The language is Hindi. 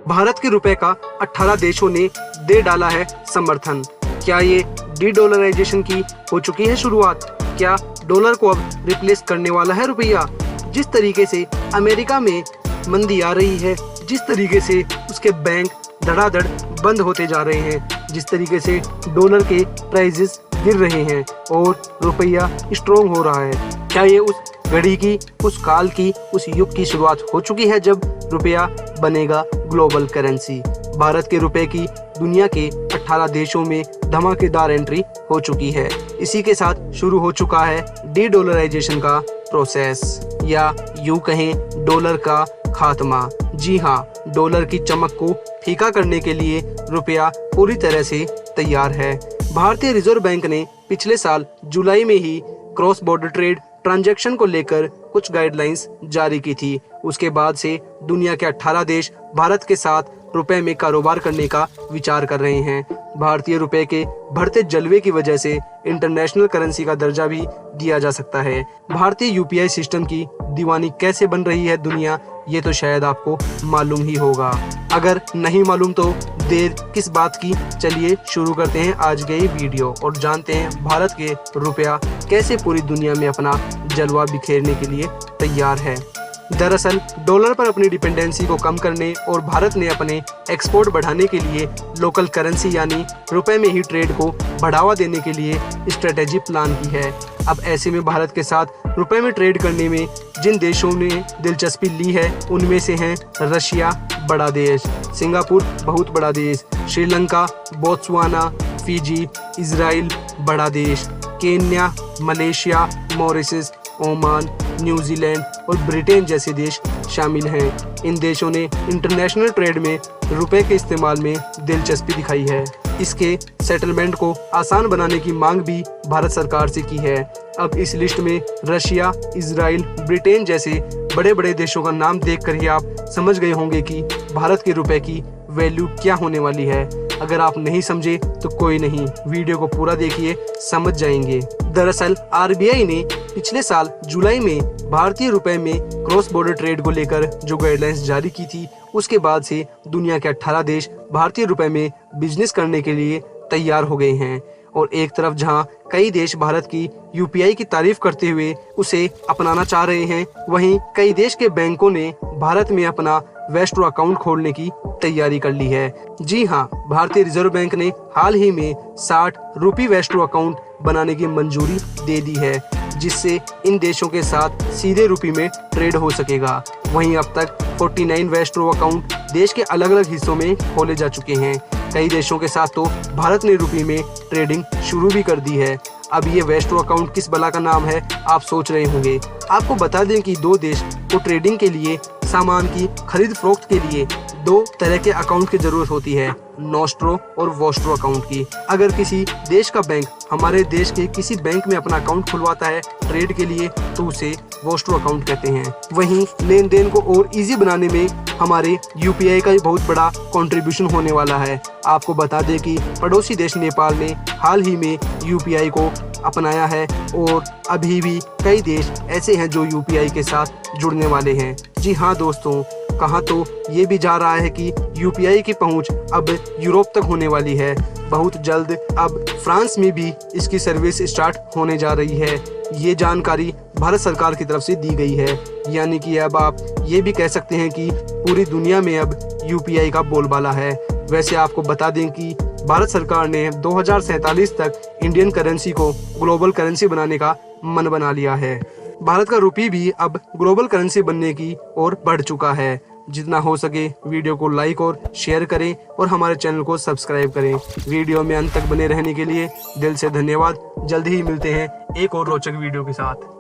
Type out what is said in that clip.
भारत के रुपए का 18 देशों ने दे डाला है समर्थन। क्या ये डी-डॉलराइजेशन की हो चुकी है शुरुआत? क्या डॉलर को अब रिप्लेस करने वाला है रुपया? जिस तरीके से अमेरिका में मंदी आ रही है, जिस तरीके से उसके बैंक धड़ाधड़ बंद होते जा रहे हैं, जिस तरीके से डॉलर के प्राइसेस गिर रहे हैं और रुपया स्ट्रोंग हो रहा है, क्या ये उस घड़ी की, उस काल की, उस युग की शुरुआत हो चुकी है जब रुपया बनेगा ग्लोबल करेंसी? भारत के रुपए की दुनिया के 18 देशों में धमाकेदार एंट्री हो चुकी है। इसी के साथ शुरू हो चुका है डी-डॉलराइजेशन का प्रोसेस, या यूं कहें डॉलर का खात्मा। जी हाँ, डॉलर की चमक को फीका करने के लिए रुपया पूरी तरह से तैयार है। भारतीय रिजर्व बैंक ने पिछले साल जुलाई में ही क्रॉस बॉर्डर ट्रेड ट्रांजैक्शन को लेकर कुछ गाइडलाइंस जारी की थी। उसके बाद से दुनिया के 18 देश भारत के साथ रुपए में कारोबार करने का विचार कर रहे हैं। भारतीय रुपए के बढ़ते जलवे की वजह से इंटरनेशनल करेंसी का दर्जा भी दिया जा सकता है। भारतीय यूपीआई सिस्टम की दीवानी कैसे बन रही है दुनिया, ये तो शायद आपको मालूम ही होगा। अगर नहीं मालूम तो देर किस बात की, चलिए शुरू करते हैं आज के ये वीडियो और जानते हैं भारत के रुपया कैसे पूरी दुनिया में अपना जलवा बिखेरने के लिए तैयार है। दरअसल डॉलर पर अपनी डिपेंडेंसी को कम करने और भारत ने अपने एक्सपोर्ट बढ़ाने के लिए लोकल करेंसी यानी रुपए में ही ट्रेड को बढ़ावा देने के लिए स्ट्रेटेजी प्लान की है। अब ऐसे में भारत के साथ रुपए में ट्रेड करने में जिन देशों ने दिलचस्पी ली है उनमें से हैं रशिया बड़ा देश, सिंगापुर बहुत बड़ा देश, श्रीलंका, बोत्सवाना, फिजी, इजराइल बड़ा देश, Kenya, Malaysia, Mauritius, Oman, New Zealand और ब्रिटेन जैसे देश शामिल हैं। इन देशों ने इंटरनेशनल ट्रेड में रुपए के इस्तेमाल में दिलचस्पी दिखाई है। इसके सेटलमेंट को आसान बनाने की मांग भी भारत सरकार से की है। अब इस लिस्ट में रशिया, इजराइल, ब्रिटेन जैसे बड़े बड़े देशों का नाम देखकर ही आप समझ गए होंगे कि भारत के रुपए की वैल्यू क्या होने वाली है। अगर आप नहीं समझे तो कोई नहीं, वीडियो को पूरा देखिए, समझ जाएंगे। दरअसल आरबीआई ने पिछले साल जुलाई में भारतीय रुपए में क्रॉस बॉर्डर ट्रेड को लेकर जो गाइडलाइंस जारी की थी, उसके बाद से दुनिया के 18 देश भारतीय रुपए में बिजनेस करने के लिए तैयार हो गए हैं। और एक तरफ जहां कई देश भारत की यूपीआई की तारीफ करते हुए उसे अपनाना चाह रहे हैं, वहीं कई देश के बैंकों ने भारत में अपना वेस्ट्रो अकाउंट खोलने की तैयारी कर ली है। जी हाँ, भारतीय रिजर्व बैंक ने हाल ही में 60 रुपी वेस्ट्रो अकाउंट बनाने की मंजूरी दे दी है, जिससे इन देशों के साथ सीधे रुपी में ट्रेड हो सकेगा। वहीं अब तक 49 वेस्ट्रो अकाउंट देश के अलग अलग हिस्सों में खोले जा चुके हैं। कई देशों के साथ तो भारत ने रुपी में ट्रेडिंग शुरू भी कर दी है। अब ये वेस्ट्रो अकाउंट किस बला का नाम है, आप सोच रहे होंगे। आपको बता दें कि दो देश को ट्रेडिंग के लिए, सामान की खरीद फरोख्त के लिए दो तरह के अकाउंट की जरूरत होती है, नोस्ट्रो और वोस्ट्रो अकाउंट की। अगर किसी देश का बैंक हमारे देश के किसी बैंक में अपना अकाउंट खुलवाता है ट्रेड के लिए, तो उसे वोस्ट्रो अकाउंट कहते हैं। वहीं लेन देन को और इजी बनाने में हमारे यूपीआई का बहुत बड़ा कंट्रीब्यूशन होने वाला है। आपको बता दें कि पड़ोसी देश नेपाल ने हाल ही में यूपीआई को अपनाया है और अभी भी कई देश ऐसे हैं जो यूपीआई के साथ जुड़ने वाले हैं। जी हाँ दोस्तों, कहाँ तो ये भी जा रहा है कि यूपीआई की पहुंच अब यूरोप तक होने वाली है। बहुत जल्द अब फ्रांस में भी इसकी सर्विस स्टार्ट होने जा रही है। ये जानकारी भारत सरकार की तरफ से दी गई है, यानी कि अब आप ये भी कह सकते हैं कि पूरी दुनिया में अब यूपीआई का बोलबाला है। वैसे आपको बता दें कि भारत सरकार ने 2047 तक इंडियन करेंसी को ग्लोबल करेंसी बनाने का मन बना लिया है। भारत का रुपये भी अब ग्लोबल करेंसी बनने की ओर बढ़ चुका है। जितना हो सके वीडियो को लाइक और शेयर करें और हमारे चैनल को सब्सक्राइब करें। वीडियो में अंत तक बने रहने के लिए दिल से धन्यवाद। जल्द ही मिलते हैं एक और रोचक वीडियो के साथ।